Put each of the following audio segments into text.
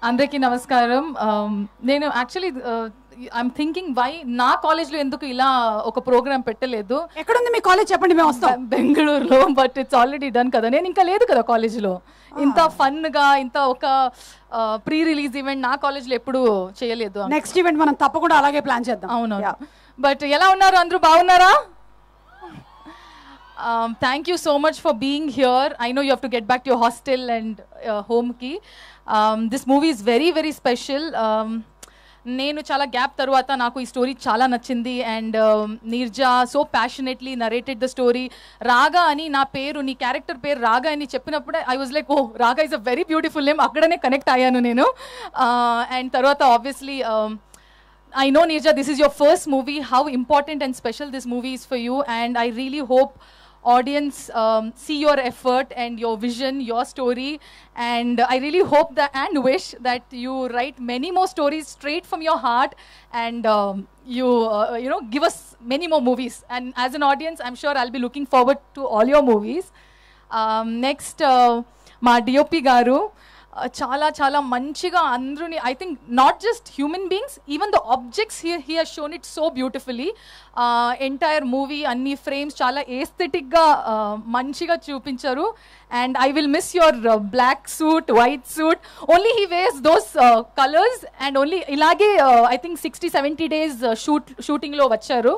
అందరికీ నమస్కారం. నేను యాక్చువల్లీ ఐఎమ్ థింకింగ్ వై నా కాలేజ్లో ఎందుకు ఇలా ఒక ప్రోగ్రామ్ పెట్టలేదు. ఎక్కడుంది మీ కాలేజ్ చెప్పండి, మేము వస్తాం. బెంగళూరులో, బట్ ఇట్స్ ఆల్రెడీ డన్ కదా. నేను ఇంకా లేదు కదా కాలేజ్లో. ఇంత ఫన్గా ఇంత ఒక ప్రీ రిలీజ్ ఈవెంట్ నా కాలేజ్లో ఎప్పుడు చేయలేదు. నెక్స్ట్ ఈవెంట్ మనం తప్పకుండా అలాగే ప్లాన్ చేద్దాం. అవును. బట్ ఎలా ఉన్నారు అందరూ, బాగున్నారా? Thank you so much for being here. I know you have to get back to your hostel and home ki. This movie is very very special. నేను చాలా గ్యాప్ తర్వాత నాకు ఈ స్టోరీ చాలా నచ్చింది and Neerja so passionately narrated the story. రాగా అని నా పేరు, నీ క్యారెక్టర్ పేరు రాగా అని చెప్పినప్పుడే ఐ వాజ్ లైక్, ఓ రాగా is a very beautiful name. అక్కడనే కనెక్ట్ అయ్యాను నేను. అండ్ తర్వాత obviously I know Neerja, this is your first movie. How important and special this movie is for you, and I really hope audience see your effort and your vision, your story, and I really hope that and wish that you write many more stories straight from your heart, and you know, give us many more movies. And as an audience, I'm sure I'll be looking forward to all your movies. Next, ma DOP garu చాలా చాలా మంచిగా అందరూని, I think not just human beings, even the objects he has shown it so beautifully. Entire movie అన్ని frames చాలా ఏస్థెటిక్గా మంచిగా చూపించారు. And I will miss your black suit, white suit. Only he wears those colours and only ఇలాగే I think 60-70 days షూటింగ్లో వచ్చారు.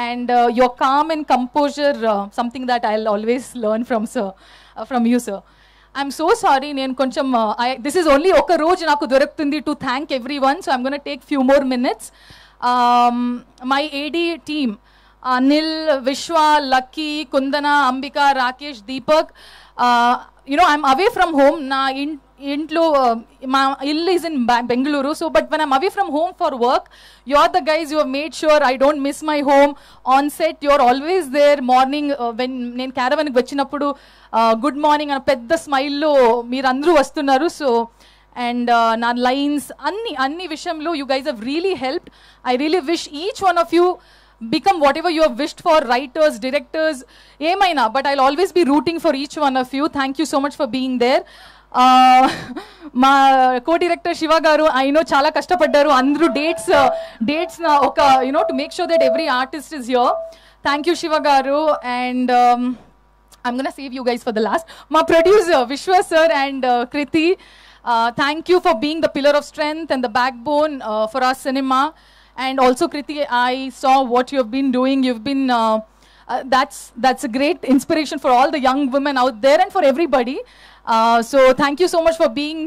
And your calm and composure, something that I will always learn from you sir. I'm so sorry, నేను కొంచెం this is only ఒక రోజు నాకు దొరుకుతుంది to thank everyone, so I'm going to take few more minutes. My AD team, Anil, Vishwa, Lucky, Kundana, Ambika, Rakesh, Deepak. You know, I'm away from home. Na intlo my ill is in Bengaluru, so but when I'm away from home for work, you're the guys, you have made sure I don't miss my home. On set you're always there. Morning when నేను caravan కి వచ్చినప్పుడు good morning అని పెద్ద స్మైల్లో మీరందరూ వస్తున్నారు. So and నా lines అన్ని విషయంలో you guys have really helped. I really wish each one of you become whatever you have wished for, writers, directors, emaina, but I'll always be rooting for each one of you. Thank you so much for being there. మా co-director Shiva garu, I know chala kashtapaddaru andru dates na oka, you know, to make sure that every artist is here. Thank you Shiva garu. And I'm going to save you guys for the last. My producer Vishwa sir and Kriti, thank you for being the pillar of strength and the backbone for our cinema. And also Kriti, I saw what you have been doing. You've been that's a great inspiration for all the young women out there and for everybody. So thank you so much for being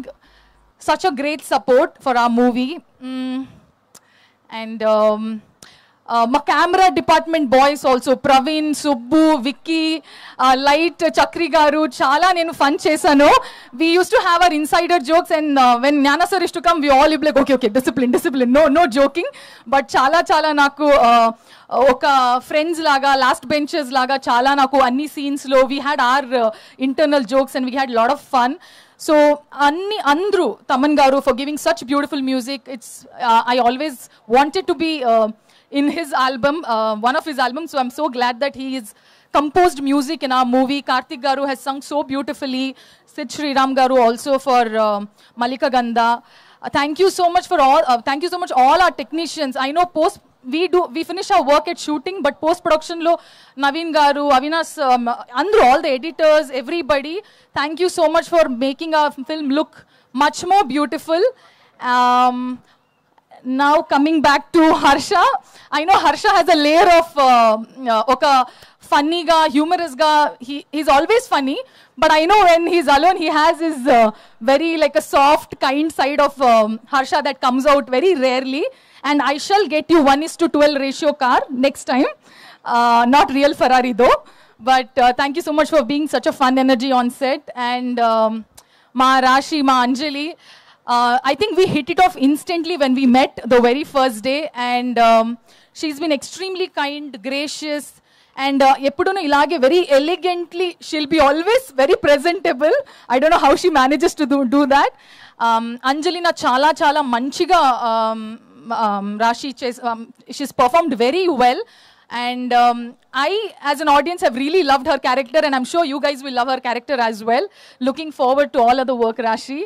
such a great support for our movie. And my camera department boys also, Praveen, Subbu, Vicky, Light, Chakri garu, chala nenu fun chesanu. We used to have our insider jokes, and when Jnana sir used to come, we all be like, okay, discipline, no joking. But chala naku oka friends laga, last benches laga, chala naku anni scenes lo we had our internal jokes and we had a lot of fun. So andru Taman garu for giving such beautiful music. It's I always wanted to be in his album, one of his albums, so I'm so glad that he has composed music in our movie. Karthik garu has sung so beautifully. Sid Sriram garu also for Malika Ganda. Thank you so much for all our technicians. I know we finish our work at shooting, but post production lo Naveen garu, Avinash, andru, all the editors, everybody, thank you so much for making our film look much more beautiful. Now coming back to Harsha, I know Harsha has a layer of oka funny ga, humorous ga. He's always funny, but I know when he's alone he has his very like a soft kind side of Harsha that comes out very rarely. And I shall get you 1:12 ratio car next time, not real Ferrari though. But thank you so much for being such a fun energy on set. And ma Rashi, ma Anjali, I think we hit it off instantly when we met the very first day, and she's been extremely kind, gracious, and eppuduno ilage very elegantly, she'll be always very presentable. I don't know how she manages to do that. Anjali na chala manchiga Rashi she's performed very well, and I as an audience have really loved her character, and I'm sure you guys will love her character as well. Looking forward to all of the work, Rashi.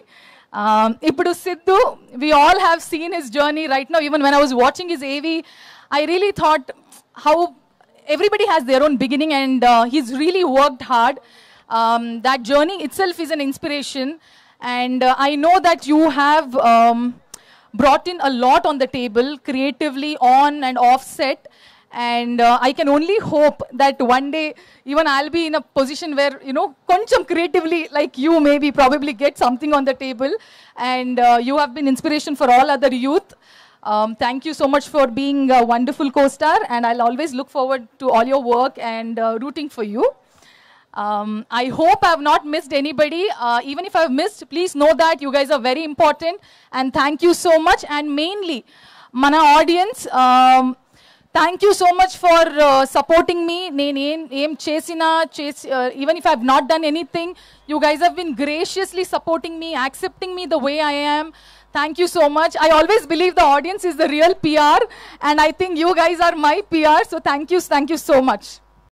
Ippudu Sidhu, we all have seen his journey right now. Even when I was watching his AV, I really thought how everybody has their own beginning, and he's really worked hard. That journey itself is an inspiration, and I know that you have brought in a lot on the table, creatively, on and off set. And I can only hope that one day even I'll be in a position where, koncham creatively, like you maybe probably get something on the table. And you have been inspiration for all other youth. Thank you so much for being a wonderful co-star, and I'll always look forward to all your work and rooting for you. I hope I have not missed anybody. Even if I've missed, please know that you guys are very important, and thank you so much. And mainly, mana audience, thank you so much for supporting me. Even if I've not done anything, you guys have been graciously supporting me, accepting me the way I am. Thank you so much. I always believe the audience is the real PR, and I think you guys are my PR. So thank you so much.